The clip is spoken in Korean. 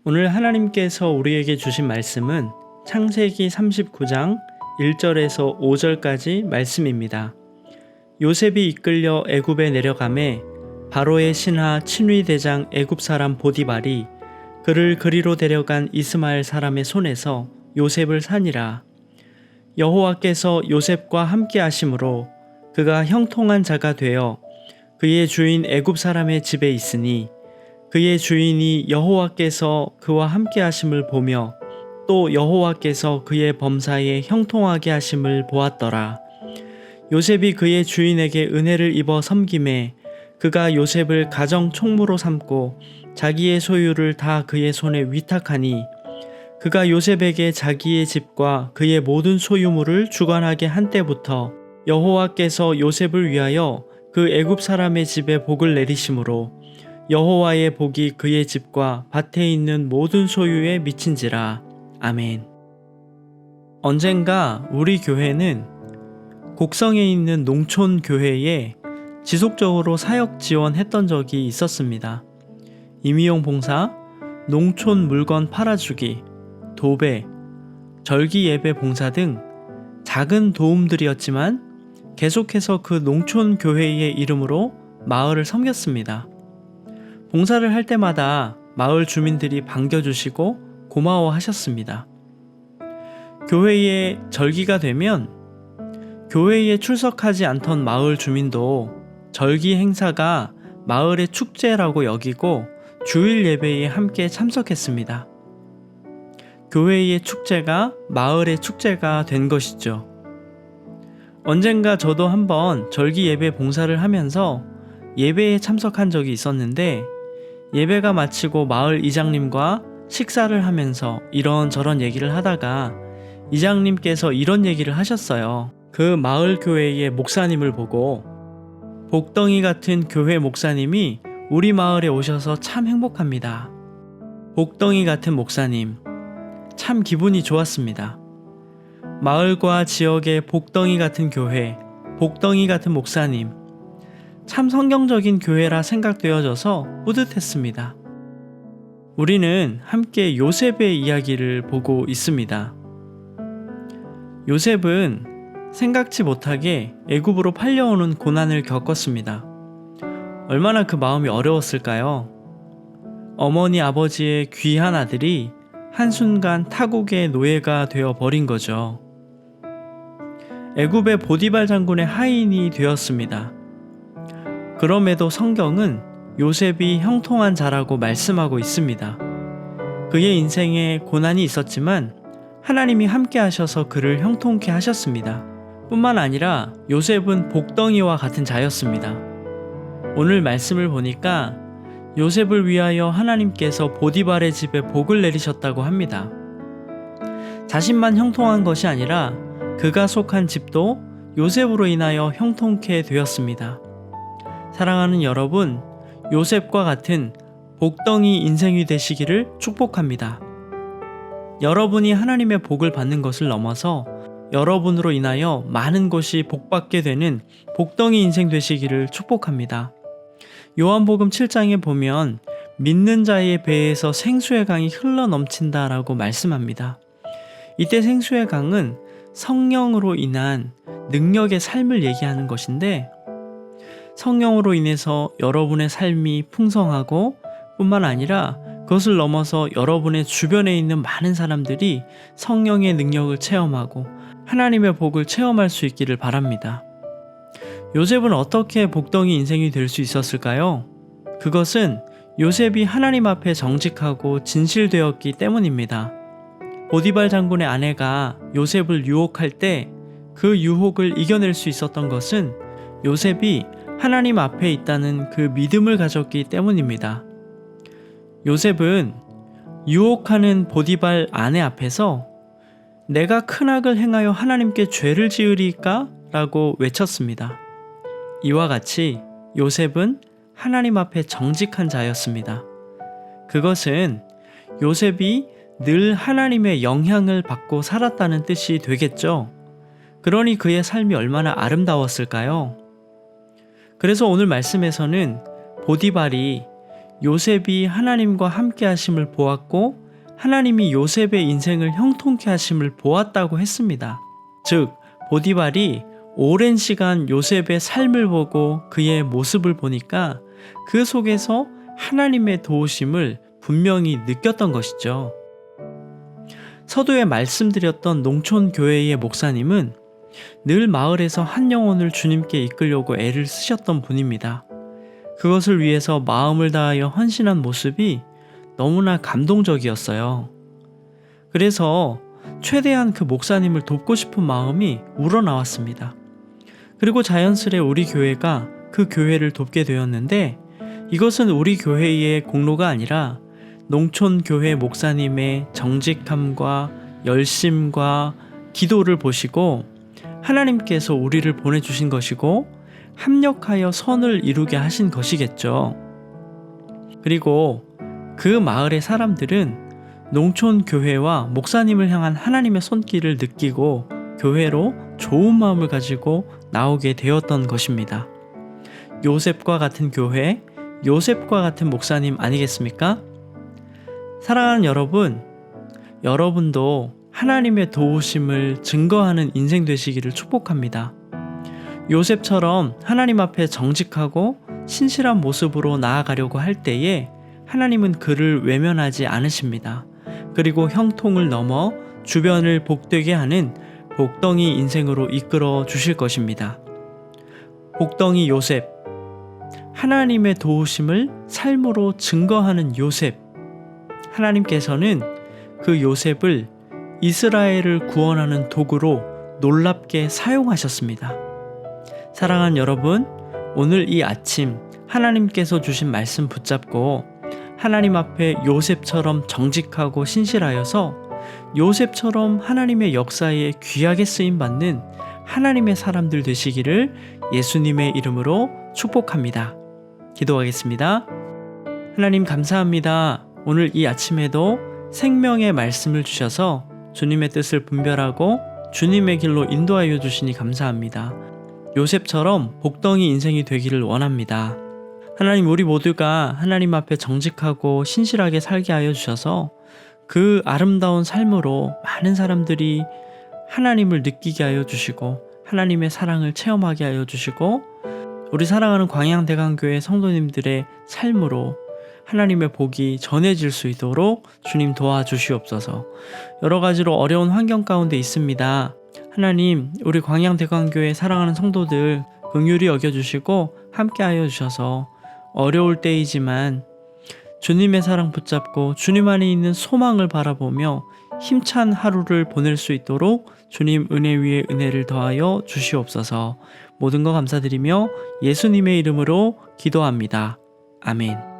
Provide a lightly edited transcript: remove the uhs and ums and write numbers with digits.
오늘 하나님께서 우리에게 주신 말씀은 창세기 39장 1절에서 5절까지 말씀입니다. 요셉이 이끌려 애굽에 내려가매 바로의 신하 친위대장 애굽 사람 보디발이 그를 그리로 데려간 이스마엘 사람의 손에서 요셉을 산이라. 여호와께서 요셉과 함께 하심으로 그가 형통한 자가 되어 그의 주인 애굽 사람의 집에 있으니 그의 주인이 여호와께서 그와 함께 하심을 보며 또 여호와께서 그의 범사에 형통하게 하심을 보았더라. 요셉이 그의 주인에게 은혜를 입어 섬김에 그가 요셉을 가정 총무로 삼고 자기의 소유를 다 그의 손에 위탁하니 그가 요셉에게 자기의 집과 그의 모든 소유물을 주관하게 한 때부터 여호와께서 요셉을 위하여 그 애굽 사람의 집에 복을 내리심으로 여호와의 복이 그의 집과 밭에 있는 모든 소유에 미친지라. 아멘. 언젠가 우리 교회는 곡성에 있는 농촌 교회에 지속적으로 사역 지원했던 적이 있었습니다. 임의용 봉사, 농촌 물건 팔아주기, 도배, 절기 예배 봉사 등 작은 도움들이었지만 계속해서 그 농촌 교회의 이름으로 마을을 섬겼습니다. 봉사를 할 때마다 마을 주민들이 반겨주시고 고마워하셨습니다. 교회에 절기가 되면 교회에 출석하지 않던 마을 주민도 절기 행사가 마을의 축제라고 여기고 주일 예배에 함께 참석했습니다. 교회의 축제가 마을의 축제가 된 것이죠. 언젠가 저도 한번 절기 예배 봉사를 하면서 예배에 참석한 적이 있었는데 예배가 마치고 마을 이장님과 식사를 하면서 이런저런 얘기를 하다가 이장님께서 이런 얘기를 하셨어요. 그 마을 교회의 목사님을 보고 복덩이 같은 교회 목사님이 우리 마을에 오셔서 참 행복합니다. 복덩이 같은 목사님, 참 기분이 좋았습니다. 마을과 지역의 복덩이 같은 교회, 복덩이 같은 목사님, 참 성경적인 교회라 생각되어져서 뿌듯했습니다. 우리는 함께 요셉의 이야기를 보고 있습니다. 요셉은 생각지 못하게 애굽으로 팔려오는 고난을 겪었습니다. 얼마나 그 마음이 어려웠을까요? 어머니 아버지의 귀한 아들이 한순간 타국의 노예가 되어 버린 거죠. 애굽의 보디발 장군의 하인이 되었습니다. 그럼에도 성경은 요셉이 형통한 자라고 말씀하고 있습니다. 그의 인생에 고난이 있었지만 하나님이 함께 하셔서 그를 형통케 하셨습니다. 뿐만 아니라 요셉은 복덩이와 같은 자였습니다. 오늘 말씀을 보니까 요셉을 위하여 하나님께서 보디발의 집에 복을 내리셨다고 합니다. 자신만 형통한 것이 아니라 그가 속한 집도 요셉으로 인하여 형통케 되었습니다. 사랑하는 여러분, 요셉과 같은 복덩이 인생이 되시기를 축복합니다. 여러분이 하나님의 복을 받는 것을 넘어서 여러분으로 인하여 많은 것이 복받게 되는 복덩이 인생 되시기를 축복합니다. 요한복음 7장에 보면 믿는 자의 배에서 생수의 강이 흘러 넘친다라고 말씀합니다. 이때 생수의 강은 성령으로 인한 능력의 삶을 얘기하는 것인데 성령으로 인해서 여러분의 삶이 풍성하고 뿐만 아니라 그것을 넘어서 여러분의 주변에 있는 많은 사람들이 성령의 능력을 체험하고 하나님의 복을 체험할 수 있기를 바랍니다. 요셉은 어떻게 복덩이 인생이 될 수 있었을까요? 그것은 요셉이 하나님 앞에 정직하고 진실되었기 때문입니다. 보디발 장군의 아내가 요셉을 유혹할 때 그 유혹을 이겨낼 수 있었던 것은 요셉이 하나님 앞에 있다는 그 믿음을 가졌기 때문입니다. 요셉은 유혹하는 보디발 아내 앞에서 내가 큰 악을 행하여 하나님께 죄를 지으리까? 라고 외쳤습니다. 이와 같이 요셉은 하나님 앞에 정직한 자였습니다. 그것은 요셉이 늘 하나님의 영향을 받고 살았다는 뜻이 되겠죠. 그러니 그의 삶이 얼마나 아름다웠을까요? 그래서 오늘 말씀에서는 보디발이 요셉이 하나님과 함께 하심을 보았고 하나님이 요셉의 인생을 형통케 하심을 보았다고 했습니다. 즉, 보디발이 오랜 시간 요셉의 삶을 보고 그의 모습을 보니까 그 속에서 하나님의 도우심을 분명히 느꼈던 것이죠. 서두에 말씀드렸던 농촌교회의 목사님은 늘 마을에서 한 영혼을 주님께 이끌려고 애를 쓰셨던 분입니다. 그것을 위해서 마음을 다하여 헌신한 모습이 너무나 감동적이었어요. 그래서 최대한 그 목사님을 돕고 싶은 마음이 우러나왔습니다. 그리고 자연스레 우리 교회가 그 교회를 돕게 되었는데, 이것은 우리 교회의 공로가 아니라 농촌교회 목사님의 정직함과 열심과 기도를 보시고 하나님께서 우리를 보내주신 것이고 합력하여 선을 이루게 하신 것이겠죠. 그리고 그 마을의 사람들은 농촌교회와 목사님을 향한 하나님의 손길을 느끼고 교회로 좋은 마음을 가지고 나오게 되었던 것입니다. 요셉과 같은 교회, 요셉과 같은 목사님 아니겠습니까? 사랑하는 여러분, 여러분도 하나님의 도우심을 증거하는 인생 되시기를 축복합니다. 요셉처럼 하나님 앞에 정직하고 신실한 모습으로 나아가려고 할 때에 하나님은 그를 외면하지 않으십니다. 그리고 형통을 넘어 주변을 복되게 하는 복덩이 인생으로 이끌어 주실 것입니다. 복덩이 요셉, 하나님의 도우심을 삶으로 증거하는 요셉. 하나님께서는 그 요셉을 이스라엘을 구원하는 도구로 놀랍게 사용하셨습니다. 사랑하는 여러분, 오늘 이 아침 하나님께서 주신 말씀 붙잡고 하나님 앞에 요셉처럼 정직하고 신실하여서 요셉처럼 하나님의 역사에 귀하게 쓰임받는 하나님의 사람들 되시기를 예수님의 이름으로 축복합니다. 기도하겠습니다. 하나님 감사합니다. 오늘 이 아침에도 생명의 말씀을 주셔서 주님의 뜻을 분별하고 주님의 길로 인도하여 주시니 감사합니다. 요셉처럼 복덩이 인생이 되기를 원합니다. 하나님, 우리 모두가 하나님 앞에 정직하고 신실하게 살게 하여 주셔서 그 아름다운 삶으로 많은 사람들이 하나님을 느끼게 하여 주시고 하나님의 사랑을 체험하게 하여 주시고 우리 사랑하는 광양대강교회 성도님들의 삶으로 하나님의 복이 전해질 수 있도록 주님 도와주시옵소서. 여러 가지로 어려운 환경 가운데 있습니다. 하나님, 우리 광양대강교회 사랑하는 성도들 긍휼히 여겨주시고 함께하여 주셔서 어려울 때이지만 주님의 사랑 붙잡고 주님 안에 있는 소망을 바라보며 힘찬 하루를 보낼 수 있도록 주님 은혜 위에 은혜를 더하여 주시옵소서. 모든 거 감사드리며 예수님의 이름으로 기도합니다. 아멘.